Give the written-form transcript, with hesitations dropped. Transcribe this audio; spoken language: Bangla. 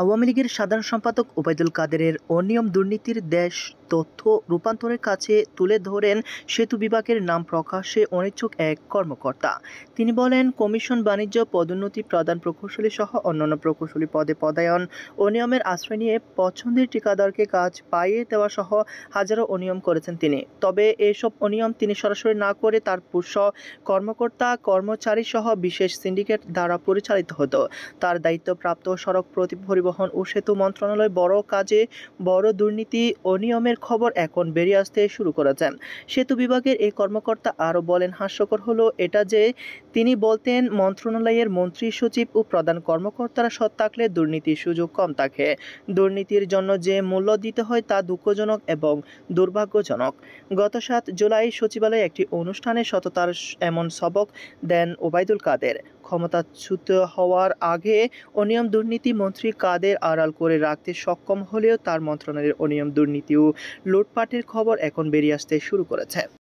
আওয়ামী লীগের সাধারণ সম্পাদক ওবায়দুল কাদেরের অনিয়ম দুর্নীতির দেশ তথ্য রূপান্তরের কাছে তুলে ধরেন সেতু বিভাগের নাম প্রকাশে অনিচ্ছুক এক কর্মকর্তা। তিনি বলেন, কমিশন, বাণিজ্য, পদোন্নতি, প্রধান প্রকৌশলী সহ অন্যান্য প্রকৌশলী পদে পদায়ন, অনিয়মের আশ্রয় নিয়ে পছন্দের ঠিকাদারকে কাজ পাইয়ে দেওয়া সহ হাজারো অনিয়ম করেছেন তিনি। তবে এসব অনিয়ম তিনি সরাসরি না করে তার পুরুষ কর্মকর্তা, কর্মচারী সহ বিশেষ সিন্ডিকেট দ্বারা পরিচালিত হতো। তার দায়িত্বপ্রাপ্ত সড়ক পরিবহন ও সেতু মন্ত্রণালয় বড় কাজে বড় দুর্নীতি অনিয়মের খবর এখন বেরিয়ে আসতে শুরু করেছেন। সেতু বিভাগের এই কর্মকর্তা আরও বলেন, হাস্যকর হলো এটা যে তিনি বলতেন মন্ত্রণালয়ের মন্ত্রী সচিব ও প্রধান কর্মকর্তারা সৎ থাকলে দুর্নীতির সুযোগ কম থাকে। দুর্নীতির জন্য যে মূল্য দিতে হয় তা দুঃখজনক এবং দুর্ভাগ্যজনক। গত 7 জুলাই সচিবালয়ে একটি অনুষ্ঠানে সততার এমন সবক দেন ওবায়দুল কাদের। ক্ষমতাচ্যুত হওয়ার আগে অনিয়ম দুর্নীতি মন্ত্রী কাদের আড়াল করে রাখতে সক্ষম হলেও তার মন্ত্রণালয়ের অনিয়ম দুর্নীতি ও লুটপাটের খবর এখন বেরিয়ে আসতে শুরু করেছে।